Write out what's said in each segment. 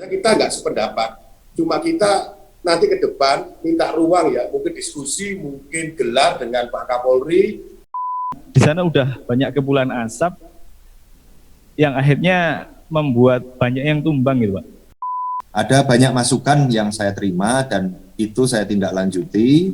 Kita nggak sependapat, cuma kita nanti ke depan minta ruang ya, mungkin diskusi, mungkin gelar dengan Pak Kapolri. Di sana udah banyak kepulan asap yang akhirnya membuat banyak yang tumbang gitu Pak. Ada banyak masukan yang saya terima dan itu saya tindak lanjuti.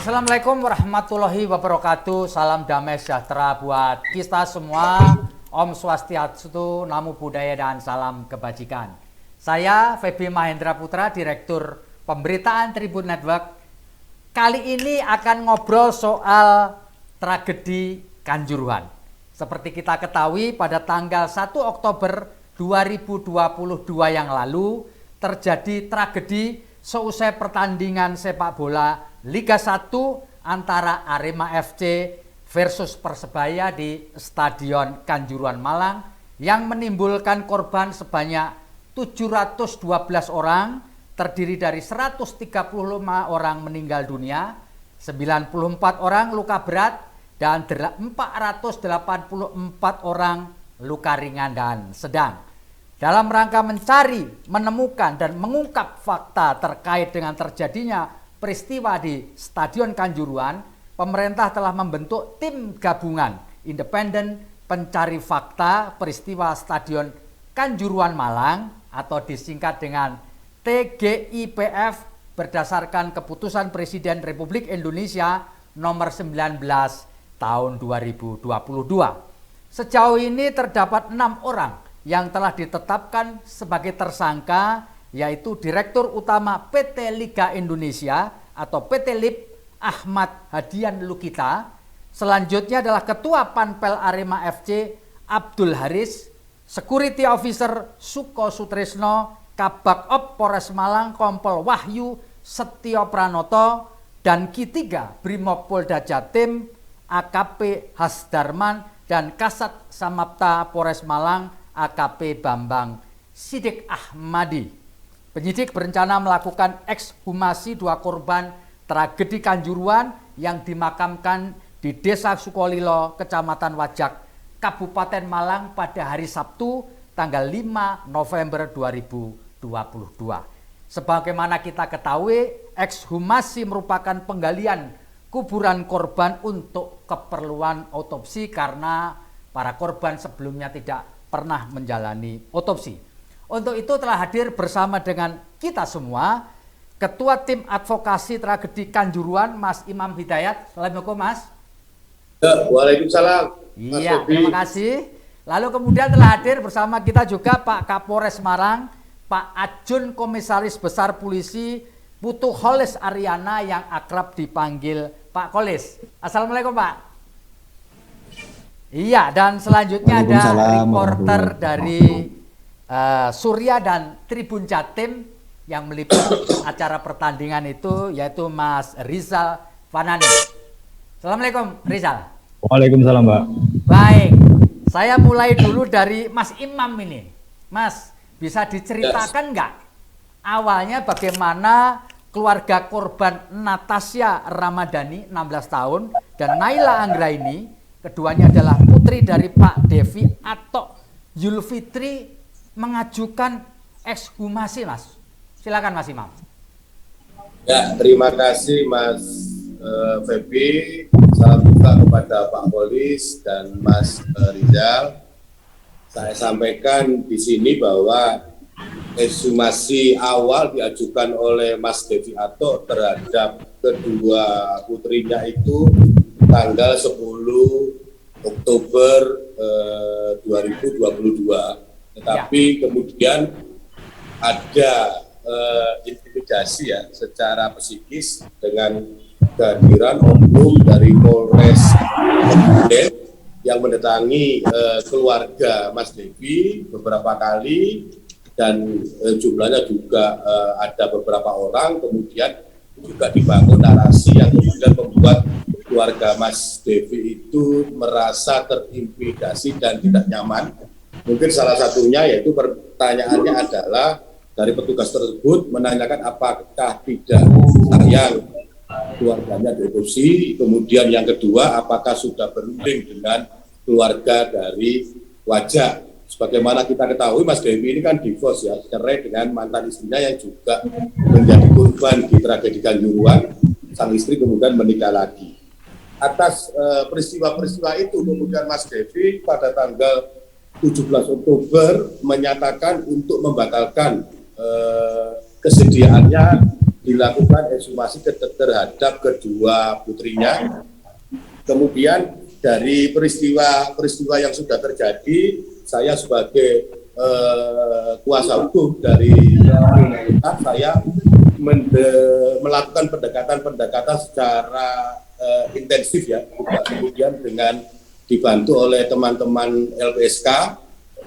Assalamualaikum warahmatullahi wabarakatuh. Salam damai sejahtera buat kita semua. Om Swastiastu, Namo Buddhaya, dan salam kebajikan. Saya Feby Mahendra Putra, Direktur Pemberitaan Tribun Network. Kali ini akan ngobrol soal tragedi Kanjuruhan. Seperti kita ketahui, pada tanggal 1 Oktober 2022 yang lalu terjadi tragedi seusai pertandingan sepak bola Liga 1 antara Arema FC versus Persebaya di Stadion Kanjuruhan Malang yang menimbulkan korban sebanyak 712 orang, terdiri dari 135 orang meninggal dunia, 94 orang luka berat, dan 484 orang luka ringan dan sedang. Dalam rangka mencari, menemukan, dan mengungkap fakta terkait dengan terjadinya peristiwa di Stadion Kanjuruhan, pemerintah telah membentuk tim gabungan independen pencari fakta peristiwa Stadion Kanjuruhan Malang atau disingkat dengan TGIPF berdasarkan keputusan Presiden Republik Indonesia nomor 19 tahun 2022. Sejauh ini terdapat 6 orang yang telah ditetapkan sebagai tersangka, yaitu Direktur Utama PT Liga Indonesia atau PT LIP Ahmad Hadian Lukita. Selanjutnya adalah Ketua Panpel Arema FC Abdul Haris, Security Officer Suko Sutrisno, Kabak Op Polres Malang Kompol Wahyu Setio Pranoto, dan Ki-3 Brimob Polda Jatim AKP Hasdarman, dan Kasat Samapta Polres Malang AKP Bambang Sidik Ahmadi. Penyidik berencana melakukan ekshumasi 2 korban tragedi Kanjuruhan yang dimakamkan di Desa Sukolilo, Kecamatan Wajak, Kabupaten Malang pada hari Sabtu tanggal 5 November 2022. Sebagaimana kita ketahui, ekshumasi merupakan penggalian kuburan korban untuk keperluan otopsi karena para korban sebelumnya tidak pernah menjalani otopsi. Untuk itu telah hadir bersama dengan kita semua Ketua Tim Advokasi Tragedi Kanjuruhan, Mas Imam Hidayat. Assalamualaikum Mas. Waalaikumsalam. Iya, terima kasih. Lalu kemudian telah hadir bersama kita juga Pak Kapolres Semarang, Pak Ajun Komisaris Besar Polisi Putu Kholis Aryana yang akrab dipanggil Pak Kholis. Assalamualaikum Pak. Iya, dan selanjutnya ada reporter dari Surya dan Tribun Jatim yang meliput acara pertandingan itu, yaitu Mas Rizal Fanani. Assalamualaikum Rizal. Waalaikumsalam Pak. Baik, saya mulai dulu dari Mas Imam ini. Mas, bisa diceritakan nggak awalnya bagaimana keluarga korban Natasha Ramadhani 16 tahun dan Naila Anggraini, keduanya adalah putri dari Pak Devi atau Zulfitri, mengajukan ekshumasi Mas? Silakan Mas Imam. Ya, terima kasih Mas Feby. Salam juga kepada Pak Kholis dan Mas Rizal. Saya sampaikan di sini bahwa ekshumasi awal diajukan oleh Mas Devi Ato terhadap kedua putrinya itu tanggal 10 Oktober 2022. Tetapi kemudian ada intimidasi ya secara psikis dengan kehadiran oknum dari Polres Kebumen yang mendatangi keluarga Mas Devi beberapa kali, dan jumlahnya juga ada beberapa orang. Kemudian juga dibangun narasi yang kemudian membuat keluarga Mas Devi itu merasa terintimidasi dan tidak nyaman. Mungkin salah satunya yaitu pertanyaannya adalah dari petugas tersebut menanyakan apakah tidak sayang keluarganya diotopsi. Kemudian yang kedua, apakah sudah berunding dengan keluarga dari Wajah. Sebagaimana kita ketahui, Mas Devi ini kan divorce ya, cerai dengan mantan istrinya yang juga menjadi korban di tragedi Kanjuruhan. Sang istri kemudian menikah lagi. Atas peristiwa-peristiwa itu kemudian Mas Devi pada tanggal 17 Oktober menyatakan untuk membatalkan kesediaannya dilakukan ekshumasi terhadap kedua putrinya. Kemudian dari peristiwa yang sudah terjadi, saya sebagai kuasa hukum dari pemerintah, saya melakukan pendekatan secara intensif ya, kemudian dengan dibantu oleh teman-teman LPSK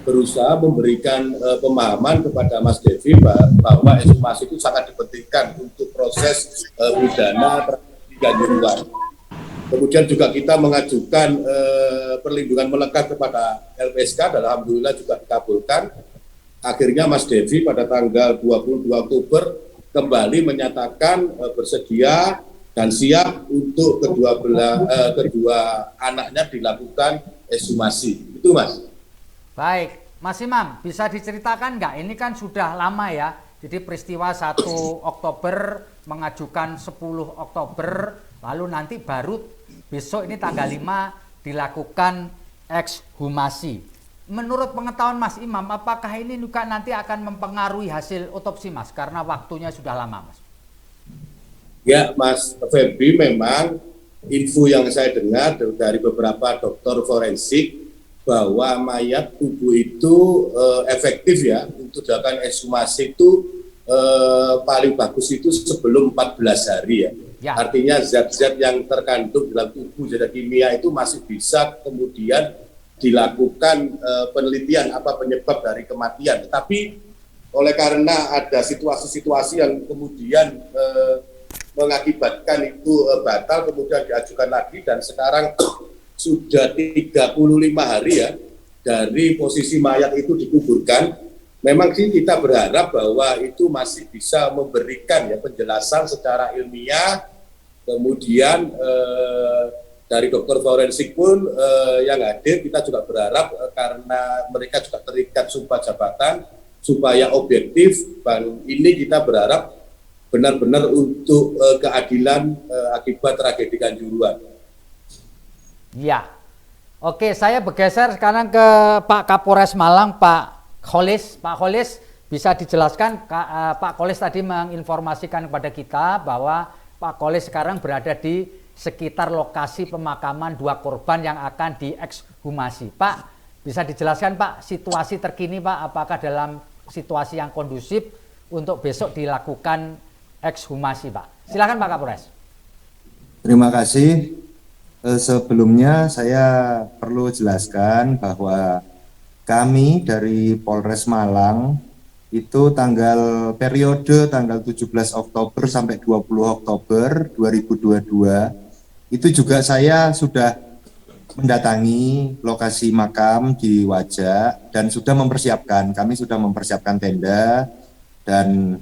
berusaha memberikan pemahaman kepada Mas Devi bahwa ekshumasi itu sangat dipentingkan untuk proses pidana tragedi Kanjuruhan. Kemudian juga kita mengajukan perlindungan melekat kepada LPSK dan alhamdulillah juga dikabulkan. Akhirnya Mas Devi pada tanggal 22 Oktober kembali menyatakan bersedia dan siap untuk kedua anaknya dilakukan ekshumasi. Itu Mas. Baik, Mas Imam, bisa diceritakan nggak? Ini kan sudah lama ya. Jadi peristiwa 1 Oktober mengajukan 10 Oktober, lalu nanti baru besok ini tanggal 5 dilakukan ekshumasi. Menurut pengetahuan Mas Imam, apakah ini juga nanti akan mempengaruhi hasil otopsi Mas? Karena waktunya sudah lama Mas. Ya Mas Febri, memang info yang saya dengar dari beberapa dokter forensik bahwa mayat tubuh itu efektif ya untuk dilakukan ekshumasi itu paling bagus itu sebelum 14 hari ya. Artinya zat-zat yang terkandung dalam tubuh zat kimia itu masih bisa kemudian dilakukan penelitian apa penyebab dari kematian. Tapi oleh karena ada situasi-situasi yang kemudian mengakibatkan itu batal, kemudian diajukan lagi dan sekarang sudah 35 hari ya dari posisi mayat itu dikuburkan. Memang sih kita berharap bahwa itu masih bisa memberikan ya penjelasan secara ilmiah. Kemudian dari dokter forensik pun yang hadir kita juga berharap karena mereka juga terikat sumpah jabatan supaya objektif. Dan ini kita berharap benar-benar untuk keadilan akibat tragedi Kanjuruhan. Ya, oke, saya bergeser sekarang ke Pak Kapolres Malang, Pak Kholis. Pak Kholis, bisa dijelaskan, Pak Kholis tadi menginformasikan kepada kita bahwa Pak Kholis sekarang berada di sekitar lokasi pemakaman 2 korban yang akan diekshumasi. Pak, bisa dijelaskan Pak situasi terkini Pak, apakah dalam situasi yang kondusif untuk besok dilakukan ekshumasi Pak? Silakan Pak Kapolres. Terima kasih. Sebelumnya saya perlu jelaskan bahwa kami dari Polres Malang itu periode tanggal 17 Oktober sampai 20 Oktober 2022 itu juga saya sudah mendatangi lokasi makam di Wajah dan sudah kami sudah mempersiapkan tenda, dan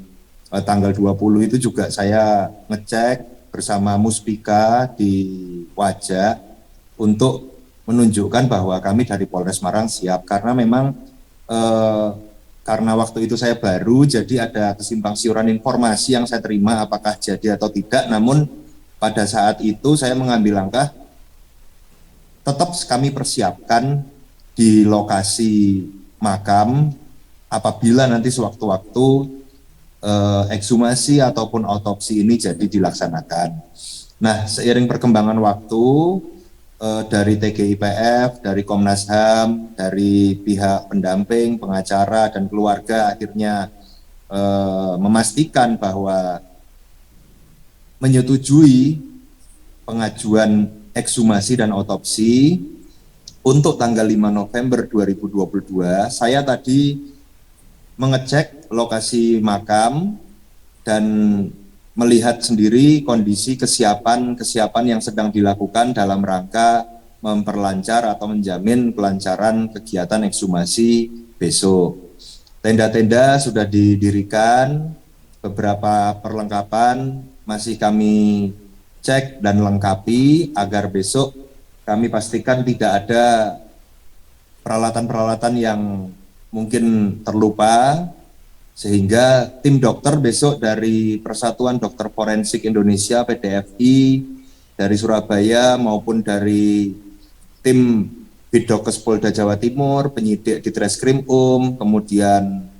tanggal 20 itu juga saya ngecek bersama Muspika di Wajah untuk menunjukkan bahwa kami dari Polres Malang siap, karena memang karena waktu itu saya baru, jadi ada kesimpang siuran informasi yang saya terima apakah jadi atau tidak. Namun pada saat itu saya mengambil langkah tetap kami persiapkan di lokasi makam apabila nanti sewaktu-waktu ekshumasi ataupun autopsi ini jadi dilaksanakan. Nah, seiring perkembangan waktu dari TGIPF, dari Komnas HAM, dari pihak pendamping, pengacara dan keluarga akhirnya memastikan bahwa menyetujui pengajuan ekshumasi dan autopsi untuk tanggal 5 November 2022. Saya tadi mengecek lokasi makam dan melihat sendiri kondisi kesiapan yang sedang dilakukan dalam rangka memperlancar atau menjamin kelancaran kegiatan ekshumasi besok. Tenda-tenda sudah didirikan, beberapa perlengkapan masih kami cek dan lengkapi agar besok kami pastikan tidak ada peralatan-peralatan yang mungkin terlupa, sehingga tim dokter besok dari Persatuan Dokter Forensik Indonesia PDFI dari Surabaya maupun dari tim Bidokes Polda Jawa Timur, penyidik di Treskrim kemudian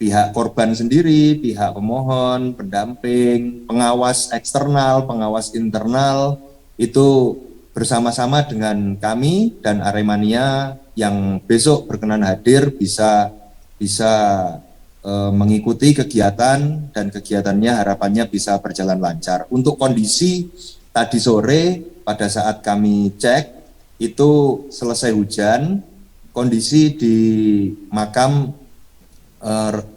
pihak korban sendiri, pihak pemohon, pendamping, pengawas eksternal, pengawas internal, itu bersama-sama dengan kami dan Aremania yang besok berkenan hadir bisa mengikuti kegiatan, dan kegiatannya harapannya bisa berjalan lancar. Untuk kondisi tadi sore pada saat kami cek itu selesai hujan, kondisi di makam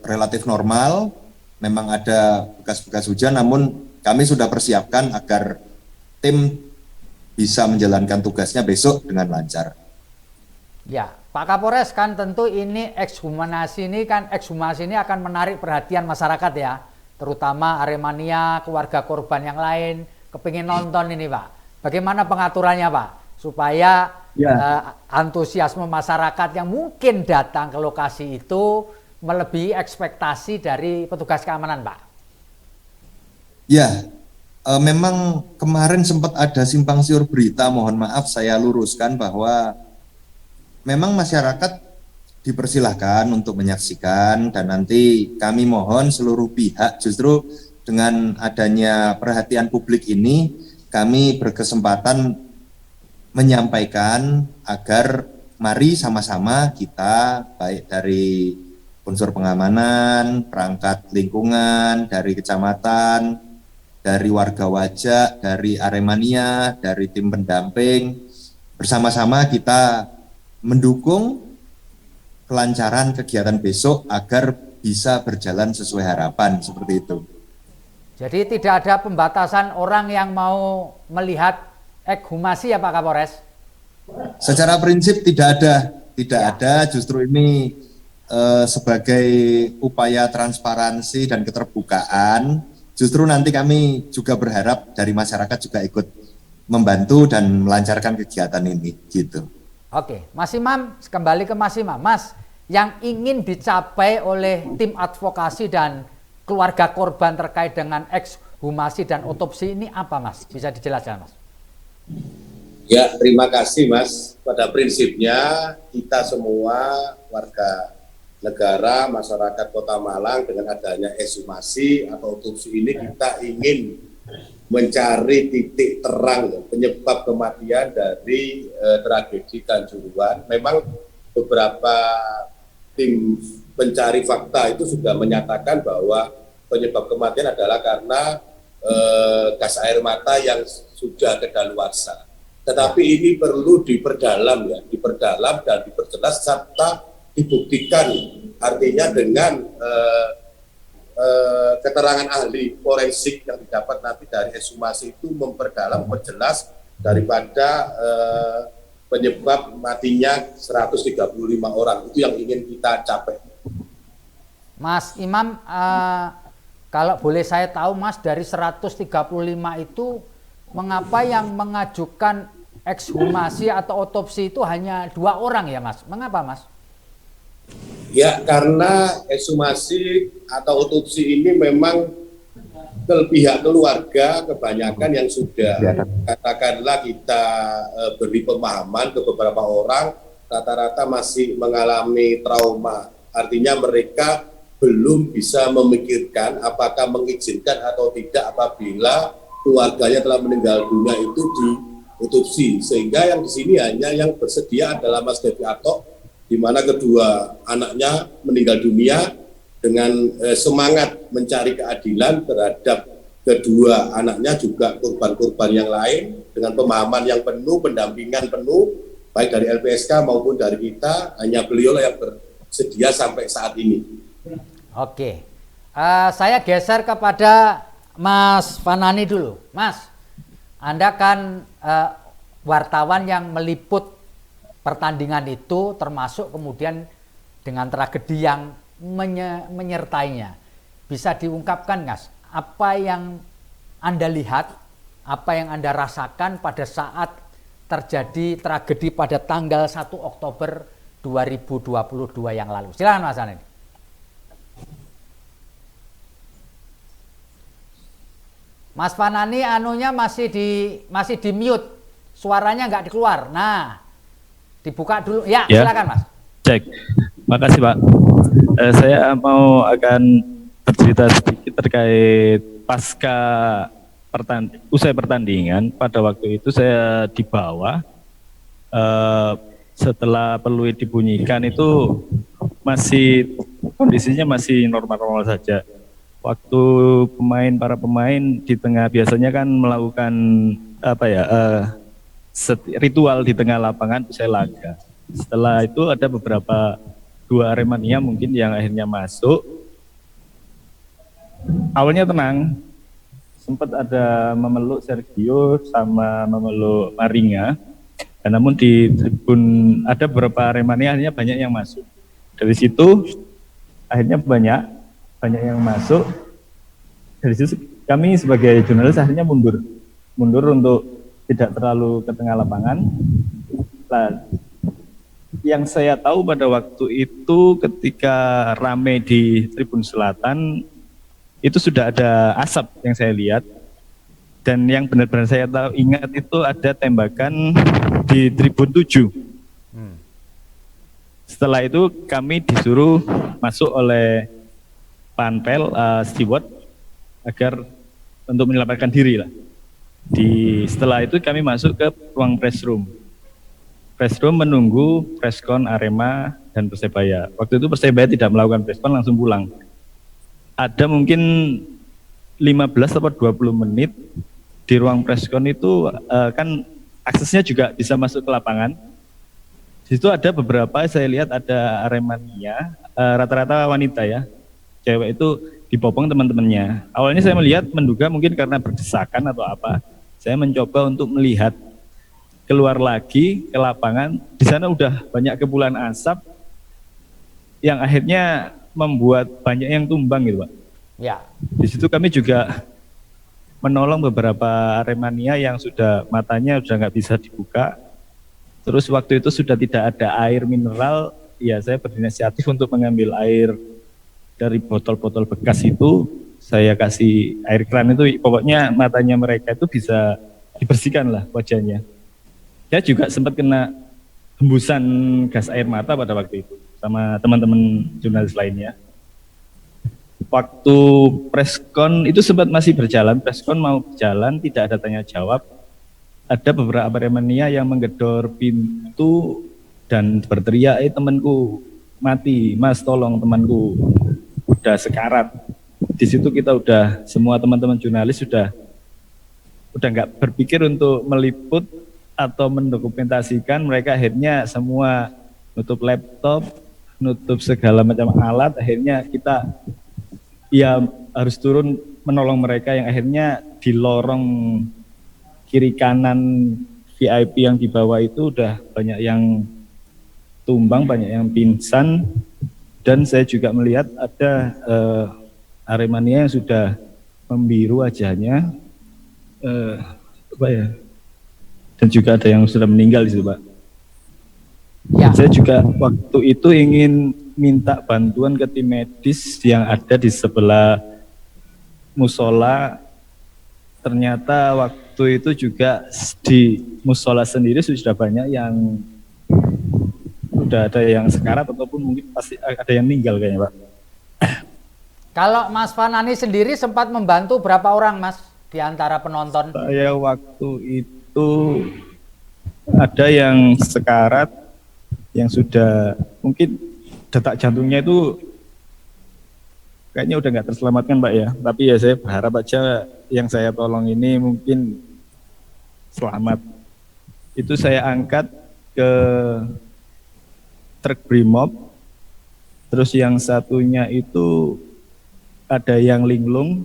relatif normal, memang ada bekas-bekas hujan, namun kami sudah persiapkan agar tim bisa menjalankan tugasnya besok dengan lancar. Ya, Pak Kapolres, kan tentu ini ekshumasi ini akan menarik perhatian masyarakat ya, terutama Aremania, keluarga korban yang lain, kepingin nonton ini Pak. Bagaimana pengaturannya Pak, supaya antusiasme masyarakat yang mungkin datang ke lokasi itu melebihi ekspektasi dari petugas keamanan Pak? Ya, memang kemarin sempat ada simpang siur berita, mohon maaf saya luruskan bahwa memang masyarakat dipersilahkan untuk menyaksikan, dan nanti kami mohon seluruh pihak justru dengan adanya perhatian publik ini kami berkesempatan menyampaikan agar mari sama-sama kita baik dari unsur pengamanan, perangkat lingkungan, dari kecamatan, dari warga wajak, dari Aremania, dari tim pendamping, bersama-sama kita mendukung kelancaran kegiatan besok agar bisa berjalan sesuai harapan, seperti itu. Jadi tidak ada pembatasan orang yang mau melihat ekshumasi ya Pak Kapolres? Secara prinsip tidak ada, justru ini sebagai upaya transparansi dan keterbukaan. Justru nanti kami juga berharap dari masyarakat juga ikut membantu dan melancarkan kegiatan ini, gitu. Oke, Mas Imam, kembali ke Mas Imam. Mas, yang ingin dicapai oleh tim advokasi dan keluarga korban terkait dengan ekshumasi dan otopsi ini apa Mas? Bisa dijelaskan Mas? Ya, terima kasih Mas. Pada prinsipnya kita semua warga negara, masyarakat Kota Malang dengan adanya ekshumasi atau otopsi ini kita ingin mencari titik terang penyebab kematian dari tragedi Kanjuruhan. Memang beberapa tim pencari fakta itu sudah menyatakan bahwa penyebab kematian adalah karena gas air mata yang sudah kedaluarsa. Tetapi ini perlu diperdalam dan diperjelas serta dibuktikan, artinya dengan keterangan ahli forensik yang didapat nanti dari ekshumasi itu memperdalam, memperjelas daripada penyebab matinya 135 orang. Itu yang ingin kita capai. Mas Imam, kalau boleh saya tahu Mas, dari 135 itu mengapa yang mengajukan ekshumasi atau otopsi itu hanya 2 orang ya Mas? Mengapa Mas? Ya, karena ekshumasi atau otopsi ini memang pihak keluarga kebanyakan yang sudah katakanlah kita beri pemahaman ke beberapa orang, rata-rata masih mengalami trauma. Artinya mereka belum bisa memikirkan apakah mengizinkan atau tidak apabila keluarganya telah meninggal dunia itu diotopsi. Sehingga yang di sini hanya yang bersedia adalah Mas Devi Atok, di mana kedua anaknya meninggal dunia dengan semangat mencari keadilan terhadap kedua anaknya, juga korban-korban yang lain dengan pemahaman yang penuh, pendampingan penuh baik dari LPSK maupun dari kita. Hanya beliau yang bersedia sampai saat ini. Oke, saya geser kepada Mas Fanani dulu. Mas, Anda kan wartawan yang meliput pertandingan itu, termasuk kemudian dengan tragedi yang menyertainya. Bisa diungkapkan Mas, apa yang Anda lihat apa yang Anda rasakan pada saat terjadi tragedi pada tanggal 1 Oktober 2022 yang lalu. Silakan Mas Anin. Mas Fanani anunya masih di mute, suaranya nggak dikeluar. Nah, dibuka dulu. Ya, silakan Mas. Cek. Makasih Pak. Saya akan bercerita sedikit terkait usai pertandingan. Pada waktu itu saya di bawah. Setelah peluit dibunyikan itu kondisinya masih normal-normal saja. Waktu para pemain di tengah biasanya kan melakukan ritual di tengah lapangan usai laga. Setelah itu ada dua Aremania mungkin yang akhirnya masuk. Awalnya tenang, sempat ada memeluk Sergio sama memeluk Maringa. Namun di tribun ada beberapa Aremania akhirnya banyak yang masuk. Dari situ akhirnya banyak yang masuk. Dari situ kami sebagai jurnalis akhirnya mundur untuk tidak terlalu ke tengah lapangan. Nah, yang saya tahu pada waktu itu ketika rame di Tribun Selatan itu sudah ada asap yang saya lihat, dan yang benar-benar saya ingat itu ada tembakan di Tribun 7. Setelah itu kami disuruh masuk oleh panpel steward agar untuk menyelamatkan diri lah. Setelah itu kami masuk ke ruang press room menunggu preskon Arema dan Persebaya. Waktu itu Persebaya tidak melakukan preskon, langsung pulang. Ada mungkin 15 atau 20 menit di ruang preskon itu kan aksesnya juga bisa masuk ke lapangan. Di situ ada beberapa, saya lihat ada Aremania, rata-rata wanita ya. Cewek itu dibopong teman-temannya. Awalnya saya menduga mungkin karena berdesakan atau apa. Saya mencoba untuk melihat keluar lagi ke lapangan. Di sana udah banyak kepulan asap yang akhirnya membuat banyak yang tumbang gitu Pak. Ya. Di situ kami juga menolong beberapa Aremania yang matanya sudah nggak bisa dibuka. Terus waktu itu sudah tidak ada air mineral, ya saya berinisiatif untuk mengambil air dari botol-botol bekas itu, saya kasih air keran itu, pokoknya matanya mereka itu bisa dibersihkan lah wajahnya. Saya juga sempat kena hembusan gas air mata pada waktu itu sama teman-teman jurnalis lainnya. Waktu preskon itu sempat masih berjalan, preskon mau berjalan, tidak ada tanya jawab. Ada beberapa Aremania yang menggedor pintu dan berteriak, temanku mati, mas tolong temanku, udah sekarat. Di situ kita semua teman-teman jurnalis sudah nggak berpikir untuk meliput atau mendokumentasikan. Mereka akhirnya semua nutup laptop, nutup segala macam alat. Akhirnya kita harus turun menolong mereka yang akhirnya di lorong kiri kanan VIP yang di bawah itu udah banyak yang tumbang, banyak yang pingsan. Dan saya juga melihat ada Aremania yang sudah membiru wajahnya, dan juga ada yang sudah meninggal di situ Pak. Ya. Saya juga waktu itu ingin minta bantuan ke tim medis yang ada di sebelah musola. Ternyata waktu itu juga di musola sendiri sudah banyak yang udah ada yang sekarat ataupun mungkin pasti ada yang meninggal kayaknya Pak. Kalau Mas Fanani sendiri sempat membantu berapa orang Mas di antara penonton? Saya waktu itu ada yang sekarat, yang sudah mungkin detak jantungnya itu kayaknya udah nggak terselamatkan Pak ya. Tapi ya saya berharap aja yang saya tolong ini mungkin selamat. Itu saya angkat ke truk Brimob, terus yang satunya itu ada yang linglung,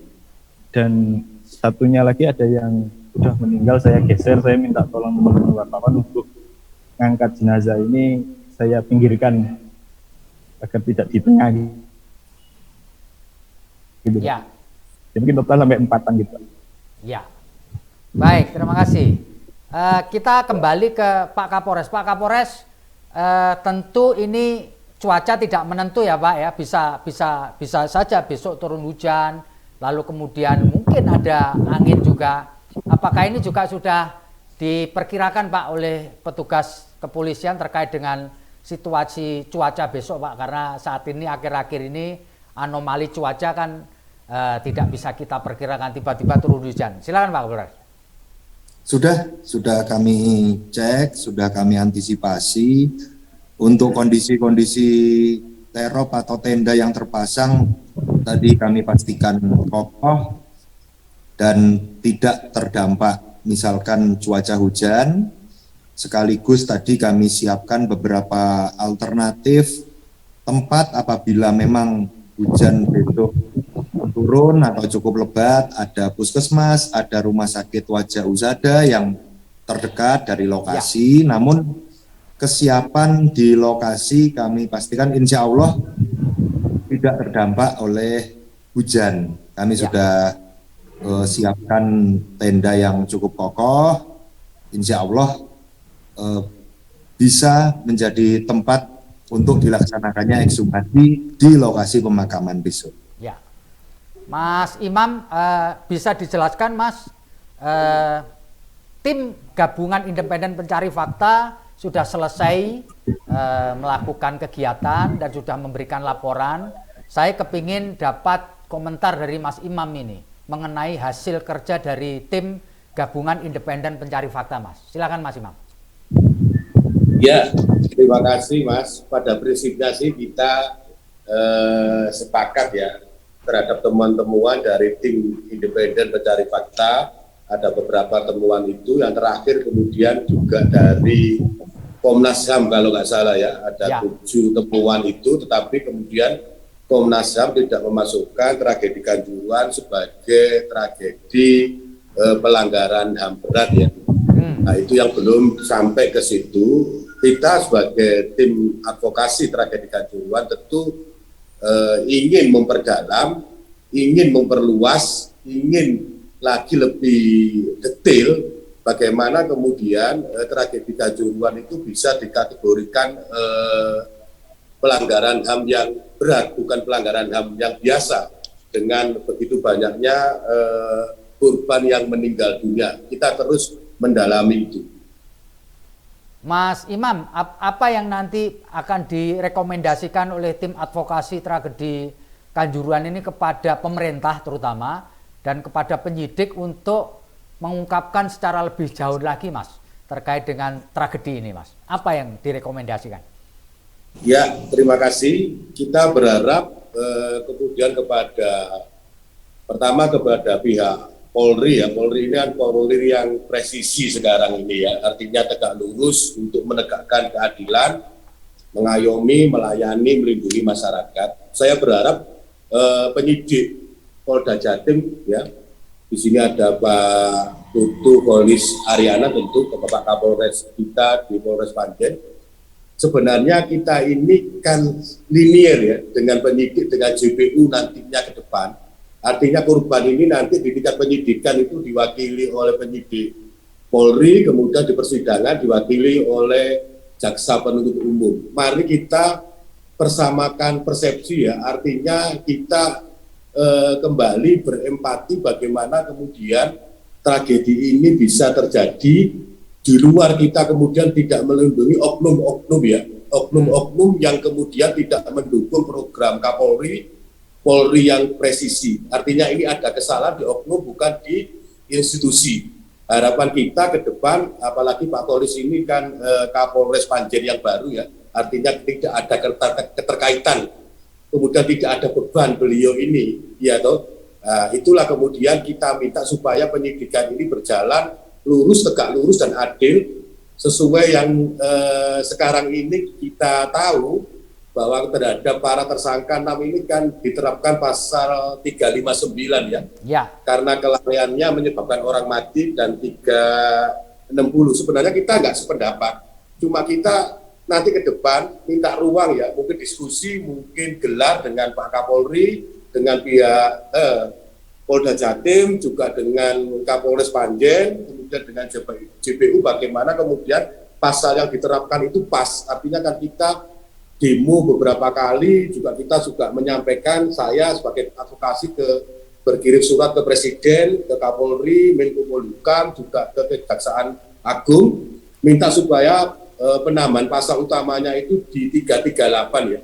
dan satunya lagi ada yang udah meninggal. Saya geser, saya minta tolong teman-teman wartawan untuk ngangkat jenazah ini, saya pinggirkan agar tidak di tengah gitu. Ya. Ya mungkin total sampai 4 gitu. Ya. Baik, terima kasih. Kita kembali ke Pak Kapolres. Pak Kapolres, tentu ini cuaca tidak menentu ya Pak ya, bisa saja besok turun hujan, lalu kemudian mungkin ada angin juga. Apakah ini juga sudah diperkirakan Pak oleh petugas kepolisian terkait dengan situasi cuaca besok Pak? Karena saat ini akhir-akhir ini anomali cuaca kan tidak bisa kita perkirakan, tiba-tiba turun hujan. Silakan Pak Kapolres. Sudah kami cek, sudah kami antisipasi untuk kondisi-kondisi terop atau tenda yang terpasang. Tadi kami pastikan kokoh dan tidak terdampak misalkan cuaca hujan. Sekaligus tadi kami siapkan beberapa alternatif tempat apabila memang hujan besok turun atau cukup lebat, ada puskesmas, ada rumah sakit Wajah Husada yang terdekat dari lokasi. Ya. Namun kesiapan di lokasi kami pastikan insya Allah tidak terdampak oleh hujan. Kami sudah siapkan tenda yang cukup kokoh, insya Allah bisa menjadi tempat untuk dilaksanakannya ekshumasi di lokasi pemakaman besok. Ya, Mas Imam, bisa dijelaskan Mas, tim gabungan independen pencari fakta sudah selesai melakukan kegiatan dan sudah memberikan laporan. Saya kepingin dapat komentar dari Mas Imam ini mengenai hasil kerja dari tim gabungan independen pencari fakta, Mas. Silakan Mas Imam. Ya, terima kasih Mas. Pada prinsipnya sih kita sepakat ya terhadap temuan-temuan dari tim independen pencari fakta. Ada beberapa temuan itu, yang terakhir kemudian juga dari Komnas HAM kalau nggak salah ya, ada 7 temuan itu, tetapi kemudian Komnas HAM tidak memasukkan tragedi Kanjuruhan sebagai tragedi pelanggaran HAM berat ya. Nah itu yang belum sampai ke situ. Kita sebagai tim advokasi tragedi Kanjuruhan tentu ingin memperdalam, ingin memperluas, ingin lagi lebih detail bagaimana kemudian tragedi Kanjuruhan itu bisa dikategorikan pelanggaran HAM yang berat, bukan pelanggaran HAM yang biasa dengan begitu banyaknya korban yang meninggal dunia. Kita terus mendalami itu. Mas Imam, apa yang nanti akan direkomendasikan oleh tim advokasi tragedi Kanjuruhan ini kepada pemerintah terutama dan kepada penyidik untuk mengungkapkan secara lebih jauh lagi Mas terkait dengan tragedi ini Mas? Apa yang direkomendasikan? Ya, terima kasih. Kita berharap kemudian pertama kepada pihak Polri ya, Polri ini kan Polri yang presisi sekarang ini ya, artinya tegak lurus untuk menegakkan keadilan, mengayomi, melayani, melindungi masyarakat. Saya berharap penyidik Polda Jatim ya, di sini ada Pak Putu Polis Ariana tentu, Bapak Kapolres kita di Polres Panjen. Sebenarnya kita ini kan linier ya dengan penyidik, dengan JPU nantinya ke depan. Artinya korban ini nanti di tingkat penyidikan itu diwakili oleh penyidik Polri, kemudian di persidangan diwakili oleh jaksa penuntut umum. Mari kita persamakan persepsi ya, artinya kita kembali berempati bagaimana kemudian tragedi ini bisa terjadi di luar kita kemudian tidak melindungi oknum-oknum ya, oknum-oknum yang kemudian tidak mendukung program Kapolri, Polri yang presisi. Artinya ini ada kesalahan di oknum bukan di institusi. Harapan kita ke depan, apalagi Pak Polis ini kan Kapolres Panjen yang baru ya, artinya tidak ada keterkaitan, kemudian tidak ada beban beliau ini, ya toh. Itulah kemudian kita minta supaya penyidikan ini berjalan lurus, tegak lurus dan adil sesuai yang sekarang ini kita tahu bahwa terhadap para tersangka 6 ini kan diterapkan pasal 359 ya. Ya. Karena kelalaiannya menyebabkan orang mati dan 360. Sebenarnya kita nggak sependapat. Cuma kita nanti ke depan minta ruang ya, mungkin diskusi, mungkin gelar dengan Pak Kapolri, dengan pihak Polda Jatim, juga dengan Kapolres Panjen, kemudian dengan JPU, bagaimana kemudian pasal yang diterapkan itu pas. Artinya kan kita demo beberapa kali, juga kita juga menyampaikan, saya sebagai advokasi berkirim surat ke Presiden, ke Kapolri, Menko Polhukam, juga ke Kejaksaan Agung, minta supaya penambahan pasal utamanya itu di 338 ya.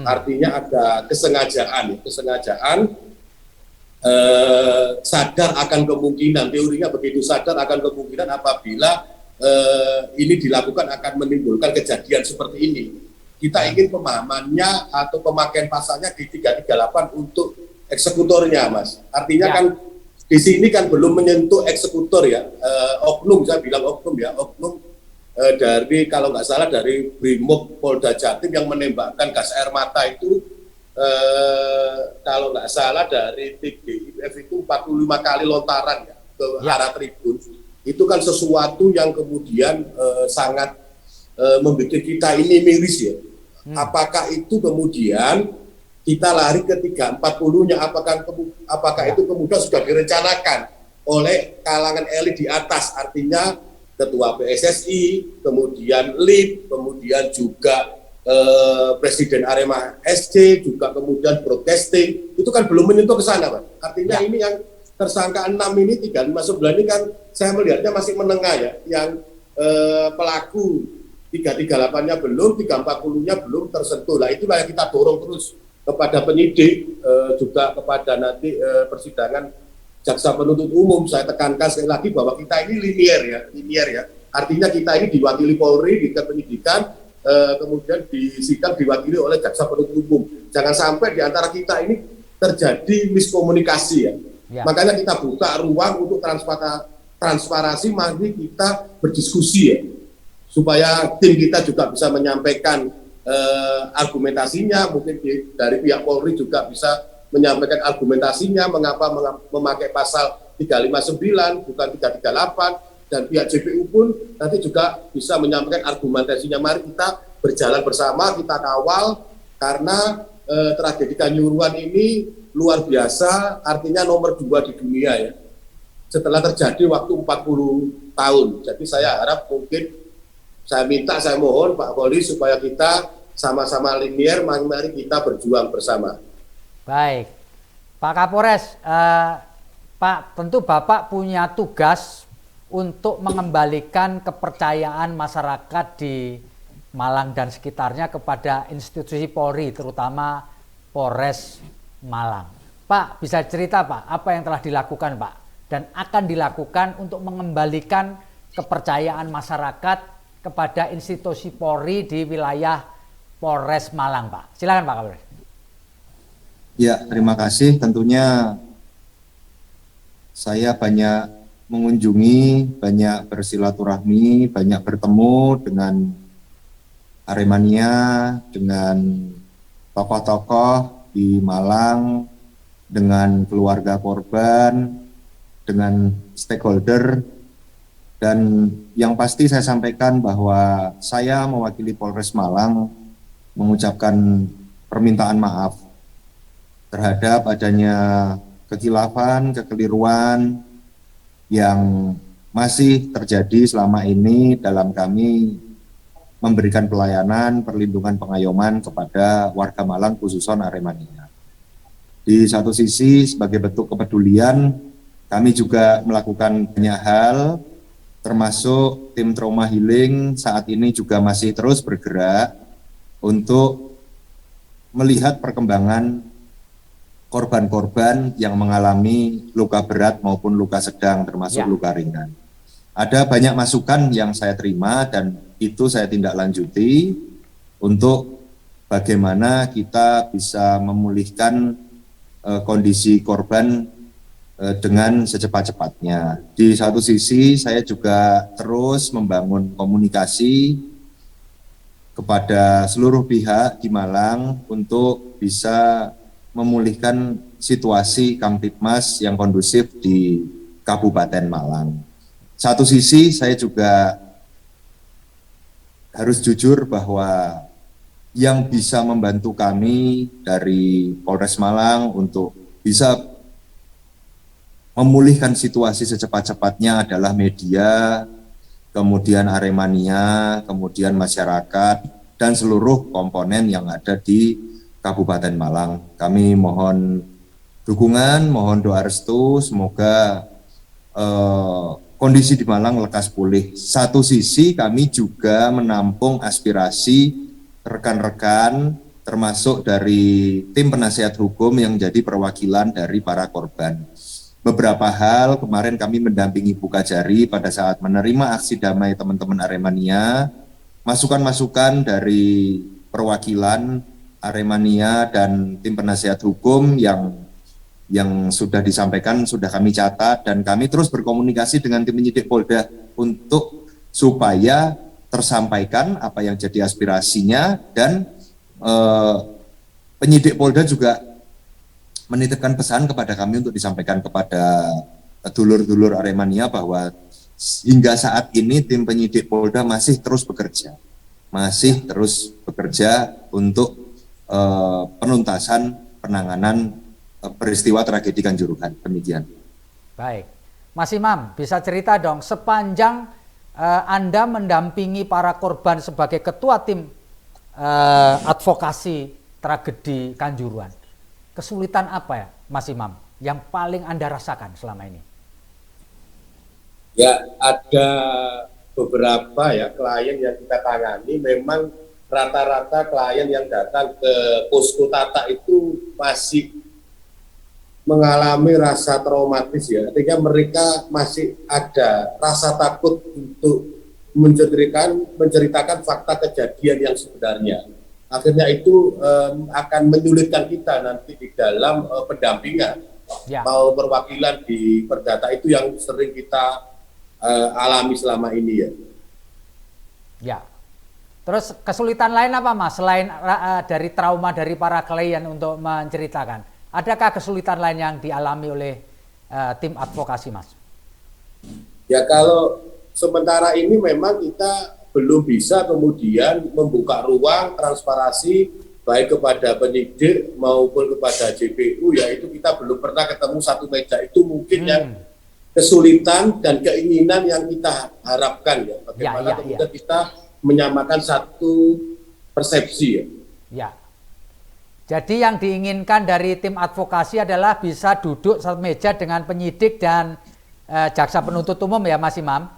Artinya ada kesengajaan sadar akan kemungkinan, teorinya begitu, sadar akan kemungkinan apabila ini dilakukan akan menimbulkan kejadian seperti ini. Kita ingin pemahamannya atau pemakaian pasalnya di 338 untuk eksekutornya, Mas. Artinya kan di sini kan belum menyentuh eksekutor ya, oknum, saya bilang oknum ya, oknum dari, kalau nggak salah, dari Brimob Polda Jatim yang menembakkan gas air mata itu, kalau nggak salah dari TGIF itu 45 kali lontaran ya, ke arah tribun. Itu kan sesuatu yang kemudian sangat membuat kita ini miris ya. Apakah itu kemudian kita lari ke 340-nya, apakah itu kemudian sudah direncanakan oleh kalangan elit di atas, artinya Ketua PSSI, kemudian LIP, kemudian juga Presiden Arema SC, juga kemudian broadcasting, itu kan belum menyentuh ke sana, Pak. Artinya ini yang tersangka 6 ini, 359 ini kan saya melihatnya masih menengah ya, yang pelaku 338-nya belum, 340-nya belum tersentuh. Nah, itulah yang kita dorong terus kepada penyidik, juga kepada nanti persidangan jaksa penuntut umum. Saya tekankan sekali lagi bahwa kita ini linier ya. Artinya kita ini diwakili Polri di penyidikan, kemudian di sidang diwakili oleh jaksa penuntut umum. Jangan sampai di antara kita ini terjadi miskomunikasi ya. Makanya kita buka ruang untuk transparansi, mari kita berdiskusi ya, supaya tim kita juga bisa menyampaikan argumentasinya, mungkin dari pihak Polri juga bisa menyampaikan argumentasinya, mengapa memakai pasal 359 bukan 338, dan pihak JPU pun nanti juga bisa menyampaikan argumentasinya. Mari kita berjalan bersama, kita kawal, karena tragedi Kanjuruhan ini luar biasa, artinya nomor 2 di dunia ya, setelah terjadi waktu 40 tahun. Jadi saya harap, mungkin saya mohon Pak Polri supaya kita sama-sama linier, mari kita berjuang bersama. Baik, Pak Kapolres, Pak, tentu Bapak punya tugas untuk mengembalikan kepercayaan masyarakat di Malang dan sekitarnya kepada institusi Polri, terutama Polres Malang. Pak, bisa cerita Pak, apa yang telah dilakukan Pak, dan akan dilakukan untuk mengembalikan kepercayaan masyarakat kepada institusi Polri di wilayah Polres Malang, Pak. Silakan Pak Kapolres. Ya, terima kasih. Tentunya saya banyak mengunjungi, banyak bersilaturahmi, banyak bertemu dengan Aremania, dengan tokoh-tokoh di Malang, dengan keluarga korban, dengan stakeholder, dan yang pasti saya sampaikan bahwa saya mewakili Polres Malang mengucapkan permintaan maaf terhadap adanya kekhilafan, kekeliruan yang masih terjadi selama ini dalam kami memberikan pelayanan, perlindungan, pengayoman kepada warga Malang, khususnya Aremania. Di satu sisi, sebagai bentuk kepedulian, kami juga melakukan banyak hal, termasuk tim trauma healing saat ini juga masih terus bergerak untuk melihat perkembangan korban-korban yang mengalami luka berat maupun luka sedang, termasuk luka ringan. Ada banyak masukan yang saya terima dan itu saya tindak lanjuti untuk bagaimana kita bisa memulihkan kondisi korban dengan secepat-cepatnya. Di satu sisi saya juga terus membangun komunikasi kepada seluruh pihak di Malang untuk bisa memulihkan situasi Kamtibmas yang kondusif di Kabupaten Malang. Satu sisi saya juga harus jujur bahwa yang bisa membantu kami dari Polres Malang untuk bisa memulihkan situasi secepat-cepatnya adalah media, kemudian Aremania, kemudian masyarakat, dan seluruh komponen yang ada di Kabupaten Malang. Kami mohon dukungan, mohon doa restu, semoga kondisi di Malang lekas pulih. Satu sisi kami juga menampung aspirasi rekan-rekan, termasuk dari tim penasihat hukum yang jadi perwakilan dari para korban. Beberapa hal kemarin kami mendampingi Buka Jari pada saat menerima aksi damai teman-teman Aremania, masukan-masukan dari perwakilan Aremania dan tim penasihat hukum yang sudah disampaikan sudah kami catat, dan kami terus berkomunikasi dengan tim penyidik Polda untuk supaya tersampaikan apa yang jadi aspirasinya, dan penyidik Polda juga menitipkan pesan kepada kami untuk disampaikan kepada dulur-dulur Aremania bahwa hingga saat ini tim penyidik Polda masih terus bekerja untuk penuntasan penanganan peristiwa tragedi Kanjuruhan. Demikian. Baik, Mas Imam, bisa cerita dong sepanjang Anda mendampingi para korban sebagai ketua tim advokasi tragedi Kanjuruhan. Kesulitan apa ya, Mas Imam, yang paling Anda rasakan selama ini? Ya, ada beberapa ya klien yang kita tangani, memang rata-rata klien yang datang ke posko Tata itu masih mengalami rasa traumatis ya. Artinya mereka masih ada rasa takut untuk menceritakan fakta kejadian yang sebenarnya. Akhirnya itu akan menyulitkan kita nanti di dalam pendampingan. Ya. Mau perwakilan di Perdata itu yang sering kita alami selama ini ya. Ya. Terus kesulitan lain apa, Mas? Selain dari trauma dari para klien untuk menceritakan, adakah kesulitan lain yang dialami oleh tim advokasi, Mas? Ya, kalau sementara ini memang kita belum bisa kemudian membuka ruang transparansi baik kepada penyidik maupun kepada JPU, yaitu kita belum pernah ketemu satu meja. Itu mungkin yang kesulitan dan keinginan yang kita harapkan ya. Bagaimana kemudian kita menyamakan satu persepsi ya. Ya. Jadi yang diinginkan dari tim advokasi adalah bisa duduk satu meja dengan penyidik dan jaksa penuntut umum ya, Mas Imam?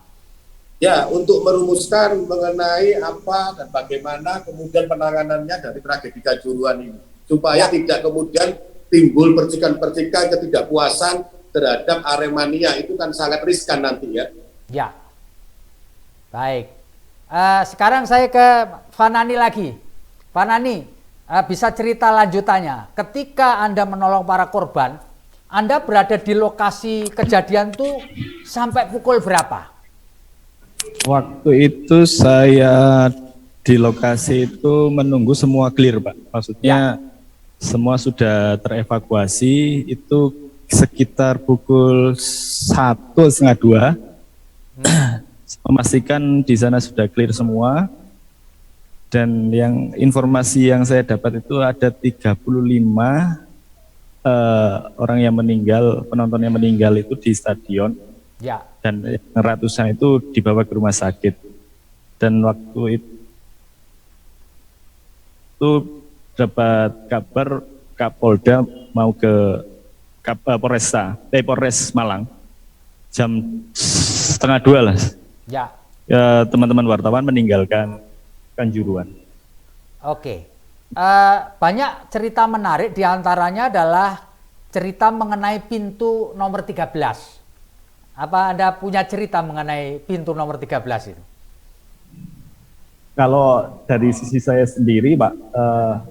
Ya, untuk merumuskan mengenai apa dan bagaimana kemudian penanganannya dari tragedi Kanjuruhan ini. Supaya tidak kemudian timbul percikan-percikan ketidakpuasan terhadap Aremania, itu kan sangat riskan nanti ya. Ya. Baik. Sekarang saya ke Fanani lagi. Fanani, bisa cerita lanjutannya. Ketika Anda menolong para korban, Anda berada di lokasi kejadian tuh sampai pukul berapa? Waktu itu saya di lokasi itu menunggu semua clear, Pak. Maksudnya semua sudah terevakuasi, itu sekitar pukul 1:30. Memastikan di sana sudah clear semua. Dan yang informasi yang saya dapat itu ada 35 orang yang meninggal, penonton yang meninggal itu di stadion. Ya. Dan ratusan itu dibawa ke rumah sakit. Dan waktu itu dapat kabar Kapolda mau ke Polres Malang jam 1:30 lah. Ya. Teman-teman wartawan meninggalkan Kanjuruhan. Oke. Banyak cerita menarik, diantaranya adalah cerita mengenai pintu nomor 13. Apa Anda punya cerita mengenai pintu nomor 13 itu? Kalau dari sisi saya sendiri, Pak,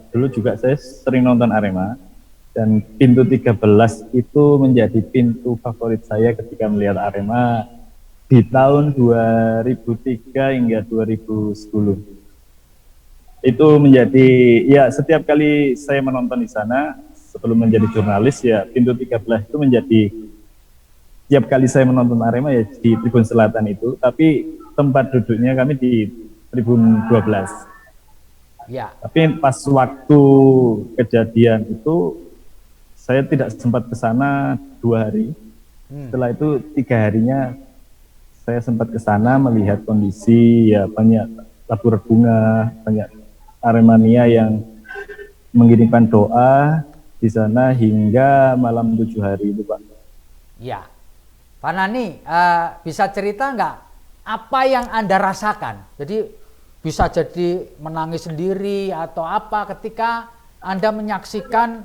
dulu juga saya sering nonton Arema, dan pintu 13 itu menjadi pintu favorit saya ketika melihat Arema di tahun 2003 hingga 2010. Itu menjadi, ya setiap kali saya menonton di sana, sebelum menjadi jurnalis, ya pintu 13 itu menjadi, setiap kali saya menonton Arema ya di Tribun Selatan itu, tapi tempat duduknya kami di Tribun 12. Ya. Tapi pas waktu kejadian itu, saya tidak sempat ke sana 2 hari, Setelah itu 3 harinya saya sempat ke sana melihat kondisi, ya banyak tabur bunga, banyak Aremania yang mengirimkan doa di sana hingga malam 7 hari itu, Pak. Ya, Pak Nani, bisa cerita nggak apa yang Anda rasakan? Jadi bisa jadi menangis sendiri atau apa ketika Anda menyaksikan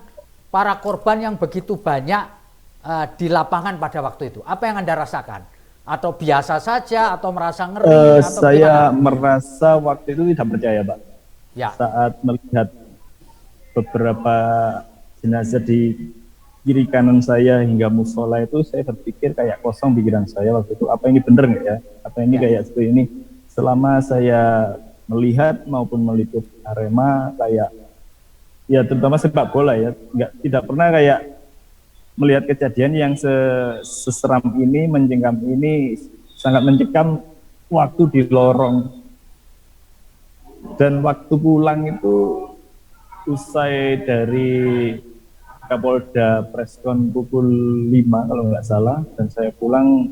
para korban yang begitu banyak di lapangan pada waktu itu. Apa yang Anda rasakan? Atau biasa saja atau merasa ngeri? Atau saya gimana? merasa waktu itu tidak percaya, Pak. Ya, Saat melihat beberapa jenazah di kiri kanan saya hingga musola itu, saya berpikir kayak kosong pikiran saya waktu itu. Apa ini benar nggak ya? Apa ini kayak seperti ini? Selama saya melihat maupun meliput Arema, kayak ya terutama sepak bola ya, tidak pernah kayak melihat kejadian yang seseram ini, mencengkam ini, sangat mencekam waktu di lorong. Dan waktu pulang itu usai dari Kapolda Preskon pukul 5 kalau nggak salah, dan saya pulang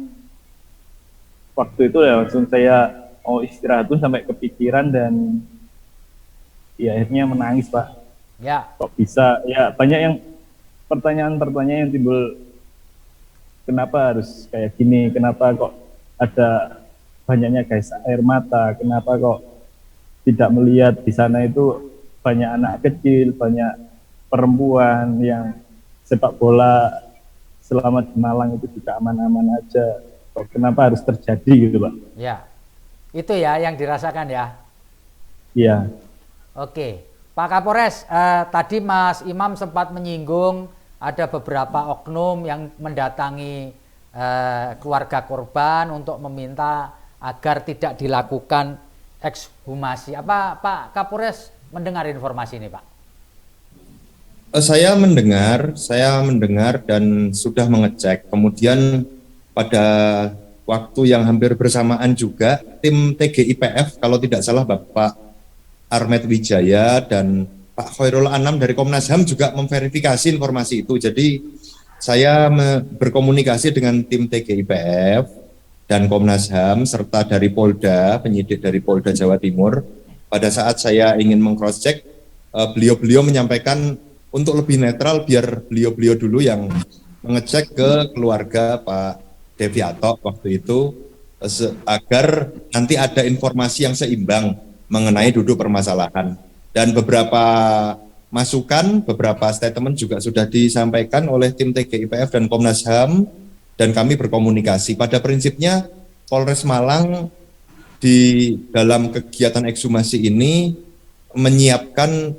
waktu itu ya langsung saya mau istirahat pun sampai kepikiran dan ya akhirnya menangis, Pak. ya, Kok bisa, ya banyak yang pertanyaan-pertanyaan yang timbul, kenapa harus kayak gini, kenapa kok ada banyaknya gas air mata, kenapa kok tidak melihat di sana itu banyak anak kecil, banyak perempuan yang sepak bola selama di Malang itu juga aman-aman aja, kok kenapa harus terjadi gitu, Pak. ya. Itu ya yang dirasakan ya. Iya. Oke, Pak Kapolres, tadi Mas Imam sempat menyinggung ada beberapa oknum yang mendatangi keluarga korban untuk meminta agar tidak dilakukan ekshumasi. Apa Pak Kapolres mendengar informasi ini, Pak? Saya mendengar dan sudah mengecek. Kemudian pada waktu yang hampir bersamaan juga tim TGIPF, kalau tidak salah Bapak Armet Wijaya dan Pak Khairul Anam dari Komnas HAM juga memverifikasi informasi itu. Jadi saya berkomunikasi dengan tim TGIPF dan Komnas HAM serta dari Polda, penyidik dari Polda Jawa Timur. Pada saat saya ingin meng-cross check, beliau-beliau menyampaikan untuk lebih netral biar beliau-beliau dulu yang mengecek ke keluarga Pak Deviato waktu itu agar nanti ada informasi yang seimbang mengenai duduk permasalahan. Dan beberapa masukan, beberapa statement juga sudah disampaikan oleh tim TGIPF dan Komnas HAM, dan kami berkomunikasi. Pada prinsipnya Polres Malang di dalam kegiatan ekshumasi ini menyiapkan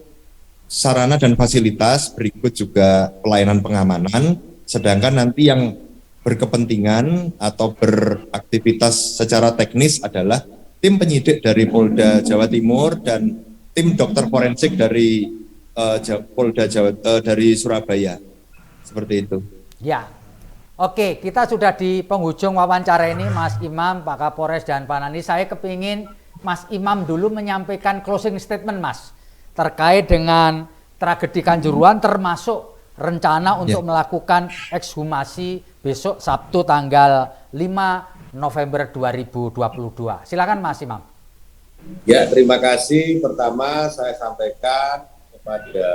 sarana dan fasilitas, berikut juga pelayanan pengamanan, sedangkan nanti yang berkepentingan atau beraktivitas secara teknis adalah tim penyidik dari Polda Jawa Timur dan tim dokter forensik dari Polda dari Surabaya, seperti itu. Ya, oke, kita sudah di penghujung wawancara ini, Mas Imam, Pak Kapolres dan Pak Nani. Saya kepingin Mas Imam dulu menyampaikan closing statement, Mas, terkait dengan tragedi Kanjuruhan, termasuk rencana untuk melakukan ekshumasi besok Sabtu tanggal 5 November 2022. Silakan Mas Imam. Ya, terima kasih. Pertama saya sampaikan kepada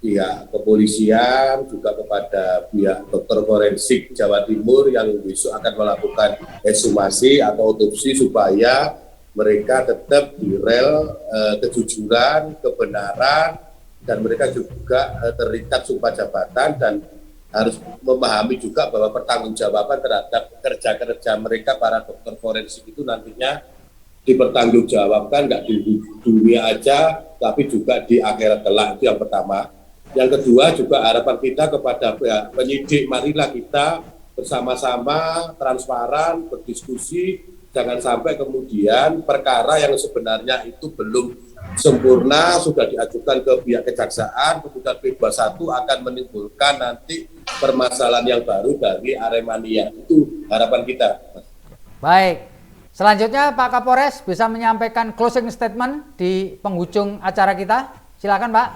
pihak kepolisian, juga kepada pihak dokter forensik Jawa Timur yang besok akan melakukan ekshumasi atau otopsi supaya mereka tetap di rel kejujuran, kebenaran, dan mereka juga terikat sumpah jabatan dan harus memahami juga bahwa pertanggungjawaban terhadap kerja-kerja mereka para dokter forensik itu nantinya dipertanggungjawabkan nggak di dunia aja, tapi juga di akhirat kelak. Itu yang pertama. Yang kedua juga harapan kita kepada penyidik, marilah kita bersama-sama transparan, berdiskusi, jangan sampai kemudian perkara yang sebenarnya itu belum sempurna sudah diajukan ke pihak kejaksaan, kemudian P21 akan menimbulkan nanti permasalahan yang baru dari Aremania. Itu harapan kita. Baik, selanjutnya Pak Kapolres bisa menyampaikan closing statement di penghujung acara kita. Silakan Pak.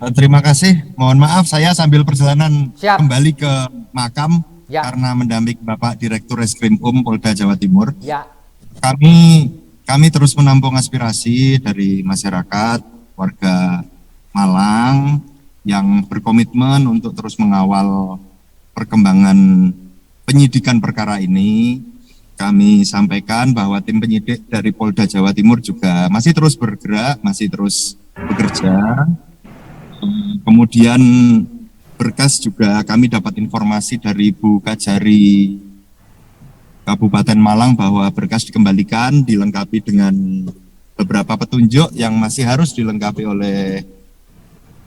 Terima kasih. Mohon maaf saya sambil perjalanan Siap. kembali ke makam Ya. karena mendampingi Bapak Direktur Reskrim Polda Jawa Timur. Ya. Kami terus menampung aspirasi dari masyarakat, warga Malang yang berkomitmen untuk terus mengawal perkembangan penyidikan perkara ini. Kami sampaikan bahwa tim penyidik dari Polda Jawa Timur juga masih terus bergerak, masih terus bekerja. Kemudian berkas juga kami dapat informasi dari Bu Kajari Kabupaten Malang bahwa berkas dikembalikan dilengkapi dengan beberapa petunjuk yang masih harus dilengkapi oleh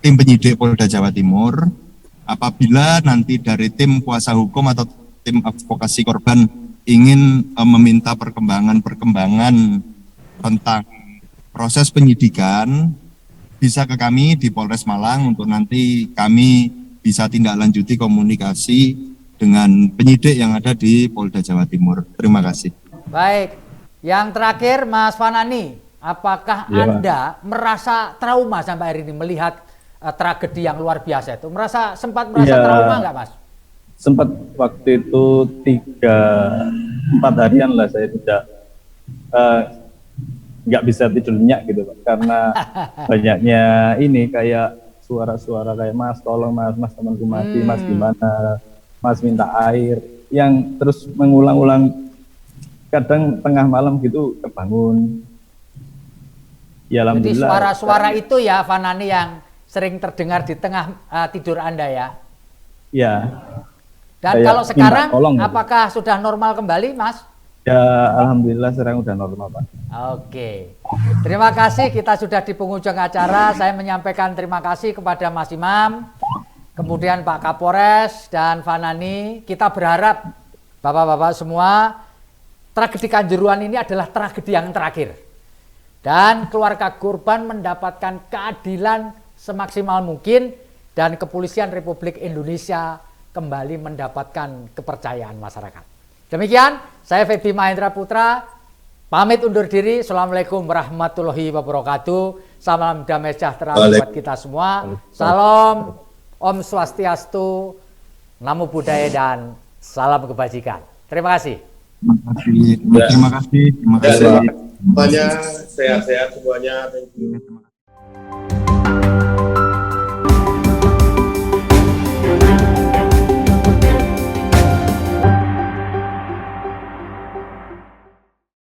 tim penyidik Polda Jawa Timur. Apabila nanti dari tim kuasa hukum atau tim advokasi korban ingin meminta perkembangan tentang proses penyidikan, bisa ke kami di Polres Malang untuk nanti kami bisa tindak lanjuti komunikasi dengan penyidik yang ada di Polda Jawa Timur. Terima kasih. Baik, yang terakhir Mas Fanani, apakah Anda merasa trauma sampai hari ini melihat tragedi yang luar biasa itu? Sempat merasa trauma nggak, Mas? Sempat waktu itu 3-4 harian lah saya tidak nggak bisa tidur nyenyak gitu Pak, karena banyaknya ini kayak suara-suara kayak Mas tolong Mas temanku mati, Mas gimana, Mas minta air, yang terus mengulang-ulang, kadang tengah malam gitu kebangun. Ya, jadi alhamdulillah. suara-suara itu ya Fanani yang sering terdengar di tengah tidur Anda ya? Ya. Dan Kayak kalau sekarang tolong, gitu. apakah sudah normal kembali, Mas? Ya, alhamdulillah sekarang udah normal Pak. Oke, terima kasih, kita sudah di penghujung acara. Saya menyampaikan terima kasih kepada Mas Imam, kemudian Pak Kapolres dan Fanani. Kita berharap Bapak-bapak semua, tragedi Kanjuruhan ini adalah tragedi yang terakhir. Dan keluarga korban mendapatkan keadilan semaksimal mungkin dan kepolisian Republik Indonesia kembali mendapatkan kepercayaan masyarakat. Demikian, saya Feby Mahendra Putra, pamit undur diri. Assalamualaikum warahmatullahi wabarakatuh. Salam damai sejahtera buat kita semua. Salam, Om Swastiastu, Namo Buddhaya, dan salam kebajikan. Terima kasih. Terima kasih. Semuanya sehat-sehat semuanya. Thank you.